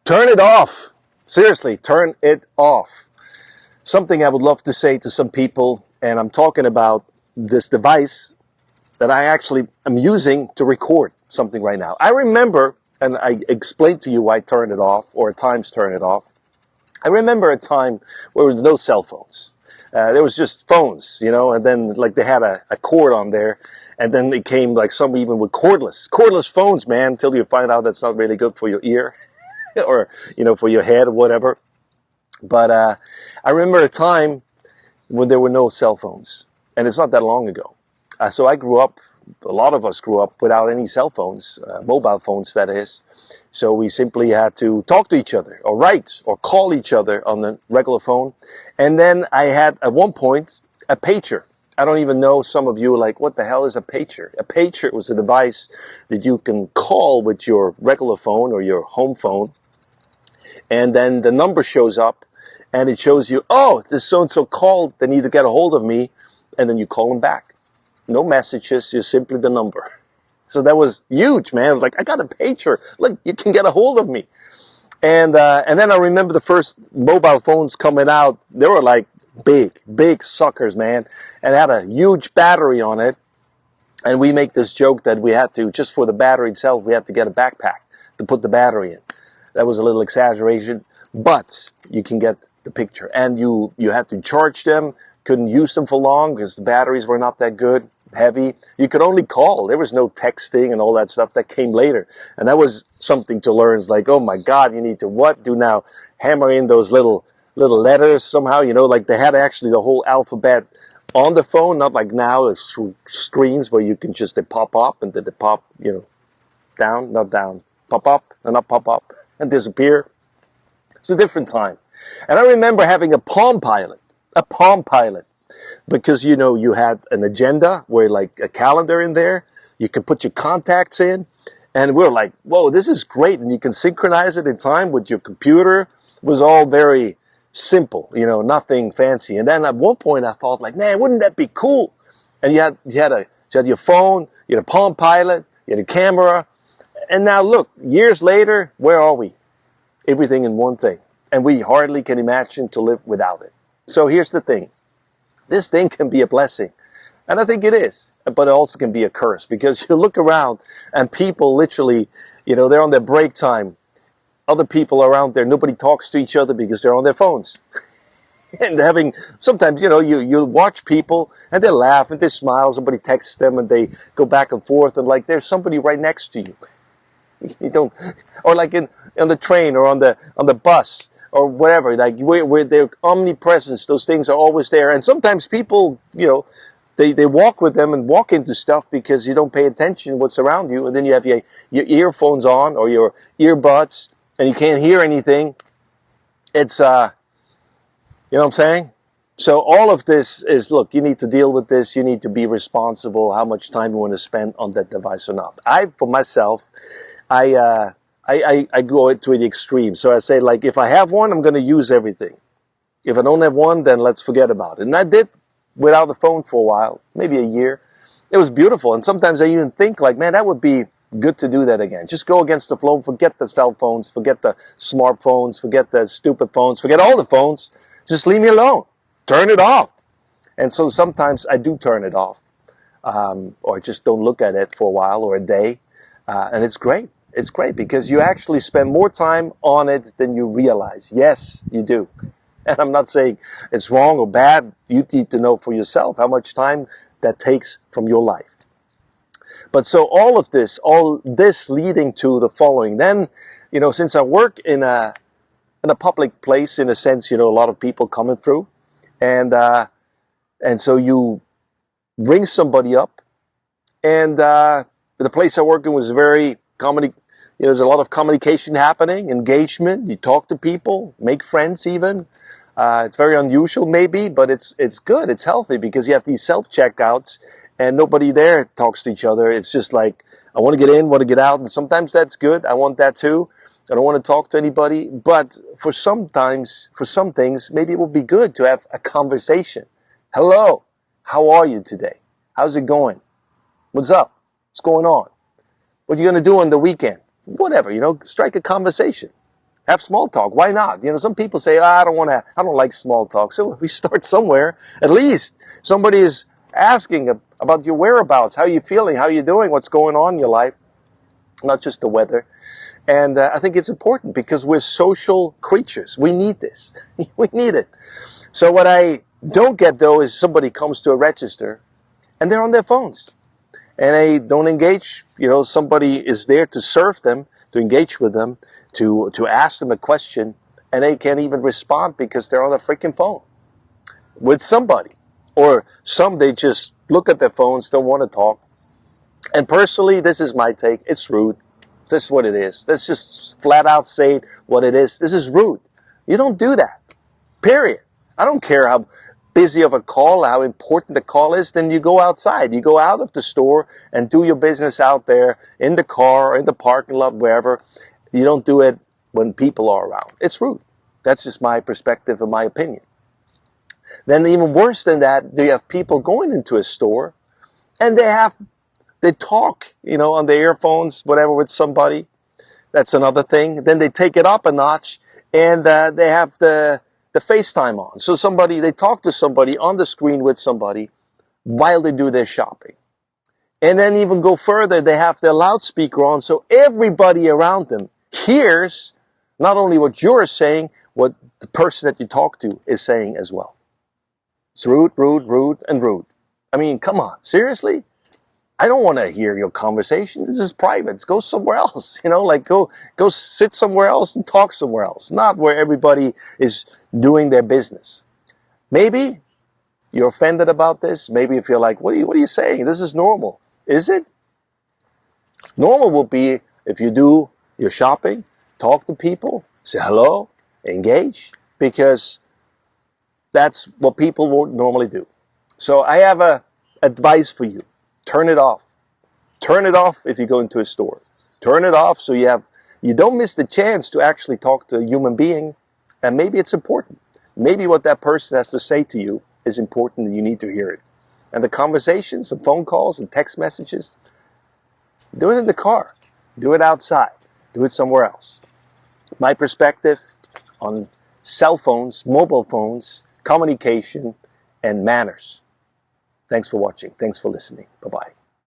Turn it off. Seriously, turn it off. Something I would love to say to some people, and I'm talking about this device that I actually am using to record something right now. I remember, and I explained to you why I turn it off, or at times turn it off. I remember a time where there was no cell phones. There was just phones, you know, and then like they had a cord on there, and then it came like some even with cordless phones, man, until you find out that's not really good for your ear or, you know, for your head or whatever. But I remember a time when there were no cell phones, and it's not that long ago. So I grew up, a lot of us grew up without any cell phones, mobile phones that is. So we simply had to talk to each other or write or call each other on the regular phone. And then I had at one point a pager. I don't even know, some of you are like, what the hell is a pager? A pager was a device that you can call with your regular phone or your home phone. And then the number shows up and it shows you, oh, this so-and-so called, they need to get a hold of me. And then you call them back. No messages, just simply the number. So that was huge, man. I was like, I got a pager. Look, you can get a hold of me. And then I remember the first mobile phones coming out. They were like big suckers, man. And it had a huge battery on it. And we make this joke that we had to, just for the battery itself, we had to get a backpack to put the battery in. That was a little exaggeration, but you can get the picture. And you had to charge them. Couldn't use them for long because the batteries were not that good, heavy. You could only call. There was no texting and all that stuff that came later. And that was something to learn. It's like, oh my God, you need to what? Do now? Hammer in those little letters somehow, you know, like they had actually the whole alphabet on the phone, not like now, it's screens where you can just, they pop up and then they pop, you know, down, not down, pop up and not pop up and disappear. It's a different time. And I remember having a Palm Pilot. Because, you know, you had an agenda where like a calendar in there, you can put your contacts in, and we're like, whoa, this is great. And you can synchronize it in time with your computer. It was all very simple, you know, nothing fancy. And then at one point I thought like, man, wouldn't that be cool? And you had your phone, you had a Palm Pilot, you had a camera. And now look, years later, where are we? Everything in one thing. And we hardly can imagine to live without it. So here's the thing. This thing can be a blessing. And I think it is. But it also can be a curse. Because you look around and people literally, you know, they're on their break time. Other people around there, nobody talks to each other because they're on their phones. And having, sometimes, you know, you watch people and they laugh and they smile. Somebody texts them and they go back and forth. And like there's somebody right next to you. You don't, or like on the train or on the bus. Or whatever, like where they're omnipresence, those things are always there. And sometimes people, you know, they walk with them and walk into stuff because you don't pay attention to what's around you. And then you have your earphones on or your earbuds and you can't hear anything. It's, you know what I'm saying? So all of this is, look, you need to deal with this. You need to be responsible how much time you want to spend on that device or not. For myself, I go to the extreme. So I say, like, if I have one, I'm going to use everything. If I don't have one, then let's forget about it. And I did without the phone for a while, maybe a year. It was beautiful. And sometimes I even think, like, man, that would be good to do that again. Just go against the flow. Forget the cell phones. Forget the smartphones. Forget the stupid phones. Forget all the phones. Just leave me alone. Turn it off. And so sometimes I do turn it off. Or just don't look at it for a while or a day. And it's great. It's great because you actually spend more time on it than you realize. Yes, you do. And I'm not saying it's wrong or bad. You need to know for yourself how much time that takes from your life. But so all this leading to the following. Then, you know, since I work in a public place, in a sense, you know, a lot of people coming through. And so you ring somebody up. And the place I work in was very you know, there's a lot of communication happening, engagement. You talk to people, make friends even. It's very unusual maybe, but it's good. It's healthy because you have these self-checkouts and nobody there talks to each other. It's just like, I want to get in, want to get out. And sometimes that's good. I want that too. I don't want to talk to anybody. But for some things, maybe it would be good to have a conversation. Hello, how are you today? How's it going? What's up? What's going on? What are you going to do on the weekend? Whatever, you know, strike a conversation. Have small talk. Why not? You know, some people say, I don't like small talk. So we start somewhere. At least somebody is asking about your whereabouts, how you feeling, how you doing, what's going on in your life, not just the weather. And I think it's important because we're social creatures. We need this. We need it. So what I don't get, though, is somebody comes to a register and they're on their phones and they don't engage. You know, somebody is there to serve them, to engage with them, to ask them a question, and they can't even respond because they're on a freaking phone with somebody. Or some, they just look at their phones, don't want to talk. And personally, this is my take. It's rude. This is what it is. Let's just flat out say what it is. This is rude. You don't do that. Period. I don't care how busy of a call, how important the call is. Then you go outside. You go out of the store and do your business out there in the car, or in the parking lot, wherever. You don't do it when people are around. It's rude. That's just my perspective and my opinion. Then even worse than that, you have people going into a store and they talk, you know, on their earphones, whatever, with somebody. That's another thing. Then they take it up a notch and they have the FaceTime on. So they talk to somebody on the screen with somebody while they do their shopping. And then even go further, they have their loudspeaker on so everybody around them hears not only what you're saying, what the person that you talk to is saying as well. It's rude, rude, rude, and rude. I mean, come on, seriously? I don't want to hear your conversation. This is private. Go somewhere else. You know, like go sit somewhere else and talk somewhere else. Not where everybody is doing their business. Maybe you're offended about this. Maybe you feel like, what are you saying? This is normal. Is it? Normal will be if you do your shopping, talk to people, say hello, engage, because that's what people won't normally do. So I have a advice for you. Turn it off. Turn it off if you go into a store. Turn it off so you don't miss the chance to actually talk to a human being, and maybe it's important. Maybe what that person has to say to you is important and you need to hear it. And the conversations and phone calls and text messages, do it in the car. Do it outside. Do it somewhere else. My perspective on cell phones, mobile phones, communication, and manners. Thanks for watching. Thanks for listening. Bye-bye.